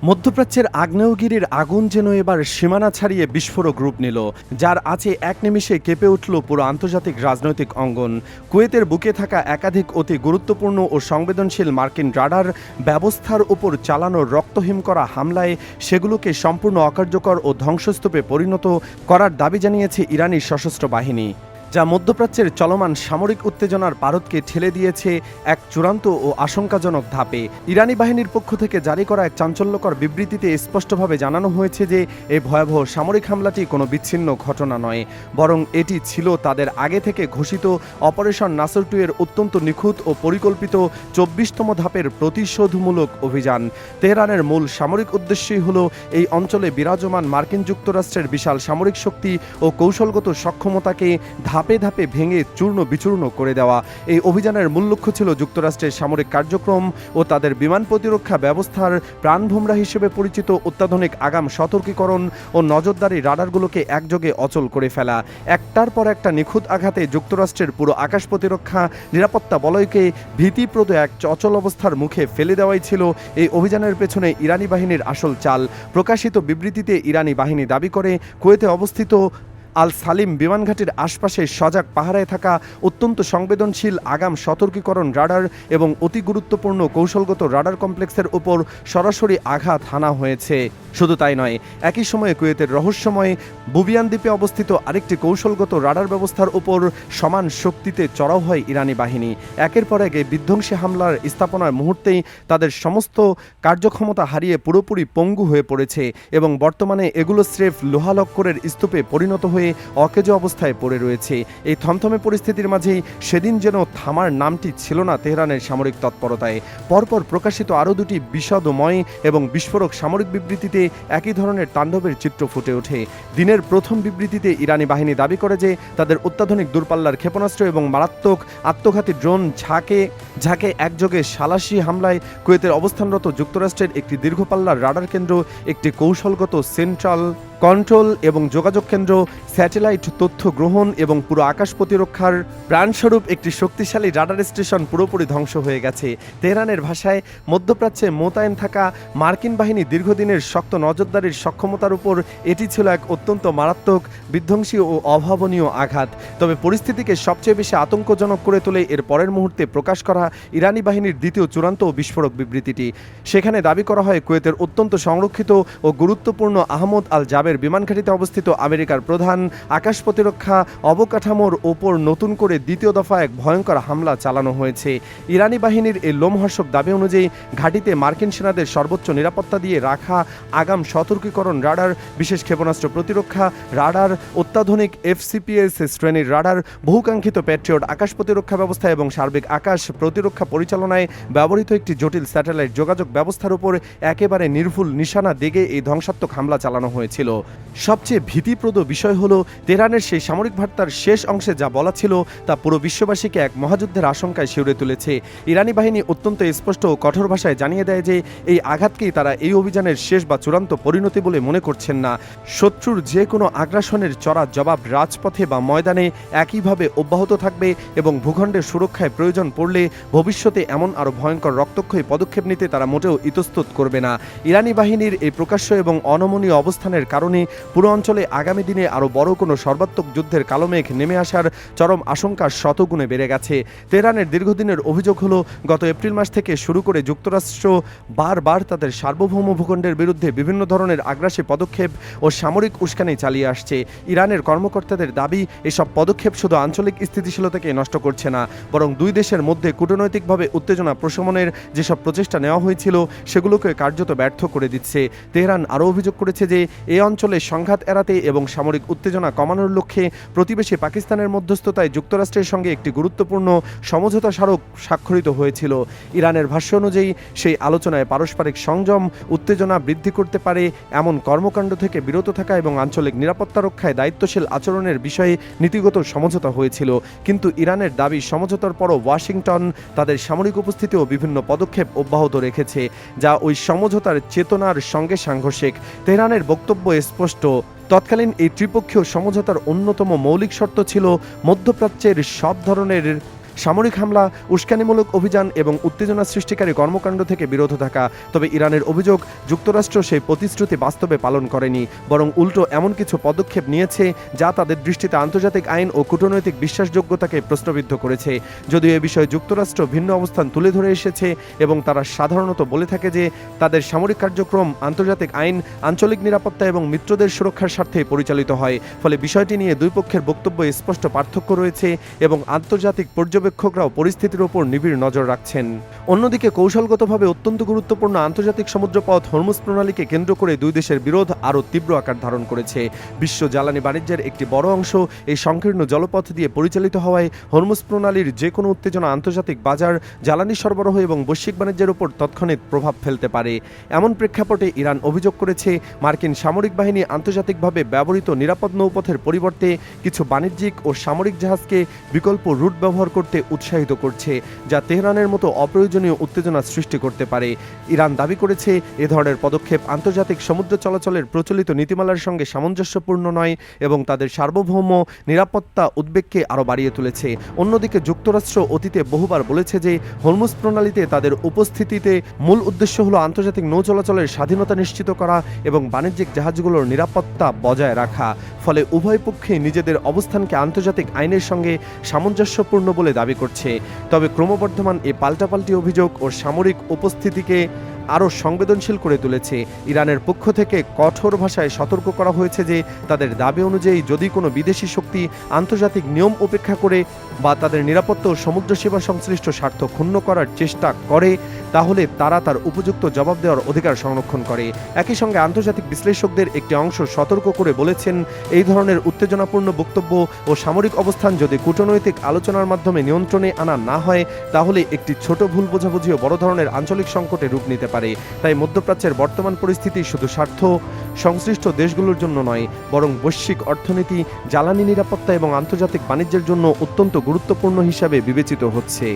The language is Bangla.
মধ্যপ্রাচ্যের আগ্নেয়গিরির আগুন যেন এবার সীমানা ছাড়িয়ে বিস্ফোরক রূপ নিল, যার আছে এক নিমিষে কেঁপে উঠল পুরো আন্তর্জাতিক রাজনৈতিক অঙ্গন। কুয়েতের বুকে থাকা একাধিক অতি গুরুত্বপূর্ণ ও সংবেদনশীল মার্কিন রাডার ব্যবস্থার উপর চালানো রক্তহীন করা হামলায় সেগুলোকে সম্পূর্ণ অকার্যকর ও ধ্বংসস্তূপে পরিণত করার দাবি জানিয়েছে ইরানি সশস্ত্র বাহিনী, যা মধ্যপ্রাচ্যের চলমান সামরিক উত্তেজনার পারদকে ঠেলে দিয়েছে এক চূড়ান্ত ও আশঙ্কাজনক ধাপে। ইরানি বাহিনীর পক্ষ থেকে জারি করা এক চাঞ্চল্যকর বিবৃতিতে স্পষ্টভাবে জানানো হয়েছে যে এই ভয়াবহ সামরিক হামলাটি কোনো বিচ্ছিন্ন ঘটনা নয়, বরং এটি ছিল তাদের আগে থেকে ঘোষিত অপারেশন নাসর 2 এর অত্যন্ত নিখুঁত ও পরিকল্পিত 24তম ধাপের প্রতিশোধমূলক অভিযান। তেহরানের মূল সামরিক উদ্দেশ্যই হল এই অঞ্চলে বিরাজমান মার্কিন যুক্তরাষ্ট্রের বিশাল সামরিক শক্তি ও কৌশলগত সক্ষমতাকে ধাপে ধাপে ভেঙে চূর্ণ বিচূর্ণ করে দেওয়া। এই অভিযানের মূল লক্ষ্য ছিল যুক্তরাষ্ট্রের সামরিক কার্যক্রম ও তাদের বিমান প্রতিরক্ষা ব্যবস্থার প্রাণভোমরা হিসেবে পরিচিত অত্যাধুনিক আগাম সতর্কীকরণ ও নজরদারি রাডারগুলোকে একযোগে অচল করে ফেলা। একটার পর একটা নিখুঁত আঘাতে যুক্তরাষ্ট্রের পুরো আকাশ প্রতিরক্ষা নিরাপত্তা বলয়কে ভীতিপ্রদ এক অচল অবস্থার মুখে ফেলে দেওয়াই ছিল এই অভিযানের পেছনে ইরানি বাহিনীর আসল চাল। প্রকাশিত বিবৃতিতে ইরানি বাহিনী দাবি করে কুয়েতে অবস্থিত আল সালিম বিমানঘাটির আশপাশে সজাগ পাহারায় থাকা অত্যন্ত সংবেদনশীল আগাম সতর্কীকরণ রাডার এবং অতি গুরুত্বপূর্ণ কৌশলগত রাডার কমপ্লেক্সের উপর সরাসরি আঘাত হানা হয়েছে। শুধু তাই নয়, একই সময়ে কুয়েতের রহস্যময় বুবিয়ান দ্বীপে অবস্থিত আরেকটি কৌশলগত রাডার ব্যবস্থার উপর সমান শক্তিতে চড়াও হয় ইরানি বাহিনী। একের পর এক বিধ্বংসী হামলার স্থাপনার মুহূর্তেই তাদের সমস্ত কার্যক্ষমতা হারিয়ে পুরোপুরি পঙ্গু হয়ে পড়েছে এবং বর্তমানে এগুলো স্রেফ লোহালক্করের স্তূপে পরিণত হয়ে অকেজো অবস্থায় পড়ে রয়েছে। এই থমথমে পরিস্থিতির মাঝেই সেদিন যেন থামার নামটি ছিল না তেহরানের সামরিক তৎপরতায়। পরপর প্রকাশিত আরও দুটি বিশদময় এবং বিস্ফোরক সামরিক বিবৃতিতে একই ধরনের তাণ্ডবের চিত্র ফুটে ওঠে। দিনের প্রথম বিবৃতিতে ইরানি বাহিনী দাবি করে যে তাদের অত্যাধুনিক দূরপাল্লার ক্ষেপণাস্ত্র এবং মারাত্মক আত্মঘাতী ড্রোন ঝাঁকে একযোগে সালাশি হামলায় কুয়েতের অবস্থানরত যুক্তরাষ্ট্রের একটি দীর্ঘপাল্লার রাডার কেন্দ্র, একটি কৌশলগত সেন্ট্রাল কন্ট্রোল এবং যোগাযোগ কেন্দ্র, স্যাটেলাইট তথ্য গ্রহণ এবং পুরো আকাশ প্রতিরক্ষার প্রাণস্বরূপ একটি শক্তিশালী রাডার স্টেশন পুরোপুরি ধ্বংস হয়ে গেছে। তেহরানের ভাষায় মধ্যপ্রাচ্যে মোতায়েন থাকা মার্কিন বাহিনী দীর্ঘদিনের শক্ত নজরদারির সক্ষমতার উপর এটি ছিল এক অত্যন্ত মারাত্মক, বিধ্বংসী ও অভাবনীয় আঘাত। তবে পরিস্থিতিকে সবচেয়ে বেশি আতঙ্কজনক করে তোলে এর পরের মুহূর্তে প্রকাশ করা ইরানি বাহিনীর দ্বিতীয় চূড়ান্ত ও বিস্ফোরক বিবৃতিটি। সেখানে দাবি করা হয় কুয়েতের অত্যন্ত সংরক্ষিত ও গুরুত্বপূর্ণ আহমদ আল জাবের বিমানঘাটিতে অবস্থিত আমেরিকার প্রধান আকাশ প্রতিরক্ষা অবকাঠামোর ওপর নতুন করে দ্বিতীয় দফা এক ভয়ঙ্কর হামলা চালানো হয়েছে। ইরানি বাহিনীর এই লোমহর্ষক দাবি অনুযায়ী ঘাটিতে মার্কিন সেনাদের সর্বোচ্চ নিরাপত্তা দিয়ে রাখা আগাম সতর্কীকরণ রাডার, বিশেষ ক্ষেপণাস্ত্র প্রতিরক্ষা রাডার, অত্যাধুনিক FCPS শ্রেণীর রাডার, বহুকাঙ্ক্ষিত প্যাট্রিয়ট আকাশ প্রতিরক্ষা ব্যবস্থা এবং সার্বিক আকাশ প্রতিরক্ষা পরিচালনায় ব্যবহৃত একটি জটিল স্যাটেলাইট যোগাযোগ ব্যবস্থার উপর একেবারে নির্ভুল নিশানা দেগে এই ধ্বংসাত্মক হামলা চালানো হয়েছিল। সবচেয়ে ভীতিপ্রদ বিষয় হলো তেহরানের সেই সামরিক বার্তার শেষ অংশে যা বলা ছিল তা পুরো বিশ্ববাসীকে এক মহাযুদ্ধের আশঙ্কায় শিউরে তুলেছে। ইরানি বাহিনী অত্যন্ত স্পষ্ট ও কঠোর ভাষায় জানিয়ে দেয় যে এই আঘাতকেই তারা এই অভিযানের শেষ বা চূড়ান্ত পরিণতি বলে মনে করছেন না। শত্রুর যে কোনো আগ্রাসনের চড়া জবাব রাজপথে বা ময়দানে একইভাবে অব্যাহত থাকবে এবং ভূখণ্ডের সুরক্ষায় প্রয়োজন পড়লে ভবিষ্যতে এমন আরও ভয়ঙ্কর রক্তক্ষয়ী পদক্ষেপ নিতে তারা মোটেও ইতস্তত করবে না। ইরানি বাহিনীর এই প্রকাশ্য এবং অনমনীয় অবস্থানের কারণে পুরো অঞ্চলে আগামী দিনে আরও বড় কোনো সর্বাত্মক যুদ্ধের কালোমেঘ নেমে আসার চরম আশঙ্কা শতগুণে বেড়ে গেছে। তেহরানের দীর্ঘদিনের অভিযোগ হলো গত এপ্রিল মাস থেকে শুরু করে যুক্তরাষ্ট্র বারবার তাদের সার্বভৌম ভূখণ্ডের বিরুদ্ধে বিভিন্ন ধরনের আগ্রাসী পদক্ষেপ ও সামরিক উস্কানি চালিয়ে আসছে। ইরানের কর্মকর্তাদের দাবি এসব পদক্ষেপ শুধু আঞ্চলিক স্থিতিশীলতাকে নষ্ট করছে না, বরং দুই দেশের মধ্যে কূটনৈতিকভাবে উত্তেজনা প্রশমনের যেসব প্রচেষ্টা নেওয়া হয়েছিল সেগুলোকে কার্যত ব্যর্থ করে দিচ্ছে। তেহরান আরও অভিযোগ করেছে যে এই অঞ্চলে সংঘাত এড়াতে এবং সামরিক উত্তেজনা কমানোর লক্ষ্যে প্রতিবেশী পাকিস্তানের মধ্যস্থতায় যুক্তরাষ্ট্রের সঙ্গে একটি গুরুত্বপূর্ণ সমঝোতা স্মারক স্বাক্ষরিত হয়েছিল। ইরানের ভাষ্য অনুযায়ী সেই আলোচনায় পারস্পরিক সংযম, উত্তেজনা বৃদ্ধি করতে পারে এমন কর্মকাণ্ড থেকে বিরত থাকা এবং আঞ্চলিক নিরাপত্তা রক্ষায় দায়িত্বশীল আচরণের বিষয়ে নীতিগত সমঝোতা হয়েছিল। কিন্তু ইরানের দাবি সমঝোতার পরও ওয়াশিংটন তাদের সামরিক উপস্থিতি ও বিভিন্ন পদক্ষেপ অব্যাহত রেখেছে, যা ওই সমঝোতার চেতনার সঙ্গে সাংঘর্ষিক। তেহরানের বক্তব্য স্পষ্ট, তৎকালীন এই ত্রিপক্ষীয় সমঝোতার অন্যতম মৌলিক শর্ত ছিল মধ্যপ্রাচ্যের সব ধরনের সামরিক হামলা, উস্কানিমূলক অভিযান এবং উত্তেজনা সৃষ্টিকারী কর্মকাণ্ড থেকে বিরত থাকা। তবে ইরানের অভিযোগ, যুক্তরাষ্ট্র সেই প্রতিশ্রুতি বাস্তবে পালন করেনি, বরং উল্টো এমন কিছু পদক্ষেপ নিয়েছে যা তাদের দৃষ্টিতে আন্তর্জাতিক আইন ও কূটনৈতিক বিশ্বাসযোগ্যতাকে প্রশ্নবিদ্ধ করেছে। যদিও এ বিষয়ে যুক্তরাষ্ট্র ভিন্ন অবস্থান তুলে ধরে এসেছে এবং তারা সাধারণত বলে থাকে যে তাদের সামরিক কার্যক্রম আন্তর্জাতিক আইন, আঞ্চলিক নিরাপত্তা এবং মিত্রদের সুরক্ষার স্বার্থে পরিচালিত হয়। ফলে বিষয়টি নিয়ে দুই পক্ষের বক্তব্যে স্পষ্ট পার্থক্য রয়েছে এবং আন্তর্জাতিক পর্যবেক্ষকরাও পরিস্থিতির উপর নিবিড় নজর রাখছেন। অন্যদিকে কৌশলগতভাবে অত্যন্ত গুরুত্বপূর্ণ আন্তর্জাতিক সমুদ্রপথ হরমুজ প্রণালীকে কেন্দ্র করে দুই দেশের বিরোধ আরও তীব্র আকার ধারণ করেছে। বিশ্ব জ্বালানি বাণিজ্যের একটি বড় অংশ এই সংকীর্ণ জলপথ দিয়ে পরিচালিত হওয়ায় হরমুজ প্রণালীর যে কোনো উত্তেজনা আন্তর্জাতিক বাজার, জ্বালানি সরবরাহ এবং বৈশ্বিক বাণিজ্যের উপর তৎক্ষণাৎ প্রভাব ফেলতে পারে। এমন প্রেক্ষাপটে ইরান অভিযোগ করেছে, মার্কিন সামরিক বাহিনী আন্তর্জাতিকভাবে ব্যবহৃত নিরাপদ নৌপথের পরিবর্তে কিছু বাণিজ্যিক ও সামরিক জাহাজকে বিকল্প রুট ব্যবহার করতে উৎসাহিত করছে, যা তেহরানের মতো অপ্রয়োজনীয় উত্তেজনা সৃষ্টি করতে পারে। ইরান দাবি করেছে এ ধরনের পদক্ষেপ আন্তর্জাতিক সমুদ্র চলাচলের প্রচলিত নীতিমালার সঙ্গে সামঞ্জস্যপূর্ণ নয় এবং তাদের সার্বভৌম নিরাপত্তা উদ্বেগকে আরও বাড়িয়ে তুলেছে। অন্যদিকে যুক্তরাষ্ট্র অতীতে বহুবার বলেছে যে হরমুজ প্রণালীতে তাদের উপস্থিতিতে মূল উদ্দেশ্য হল আন্তর্জাতিক নৌ চলাচলের স্বাধীনতা নিশ্চিত করা এবং বাণিজ্যিক জাহাজগুলোর নিরাপত্তা বজায় রাখা। ফলে উভয় পক্ষে নিজেদের অবস্থানকে আন্তর্জাতিক আইনের সঙ্গে সামঞ্জস্যপূর্ণ বলে দাবি করছে। তবে ক্রমবর্ধমান এ পাল্টাপাল্টি অভিযোগ ও সামরিক উপস্থিতিকে আরও সংবেদনশীল করে তুলেছে। ইরানের পক্ষ থেকে কঠোর ভাষায় সতর্ক করা হয়েছে যে তাদের দাবি অনুযায়ী যদি কোনো বিদেশি শক্তি আন্তর্জাতিক নিয়ম উপেক্ষা করে বা তাদের নিরাপত্তা ও সমুদ্র সেবা সংশ্লিষ্ট স্বার্থ ক্ষুণ্ণ করার চেষ্টা করে, তাহলে তারা তার উপযুক্ত জবাব দেওয়ার অধিকার সংরক্ষণ করে। একই সঙ্গে আন্তর্জাতিক বিশ্লেষকদের একটি অংশ সতর্ক করে বলেছেন, এই ধরনের উত্তেজনাপূর্ণ বক্তব্য ও সামরিক অবস্থান যদি কূটনৈতিক আলোচনার মাধ্যমে নিয়ন্ত্রণে আনা না হয়, তাহলে একটি ছোট ভুল বোঝাবুঝিও বড় ধরনের আঞ্চলিক সংকটে রূপ নিতে পারে। তাই মধ্যপ্রাচ্যের বর্তমান পরিস্থিতি শুধু স্বার্থ সংশ্লিষ্ট দেশগুলোর জন্য নয়, বরং বৈশ্বিক অর্থনীতি, জ্বালানি নিরাপত্তা এবং আন্তর্জাতিক বাণিজ্যের জন্য অত্যন্ত গুরুত্বপূর্ণ হিসাবে বিবেচিত হচ্ছে।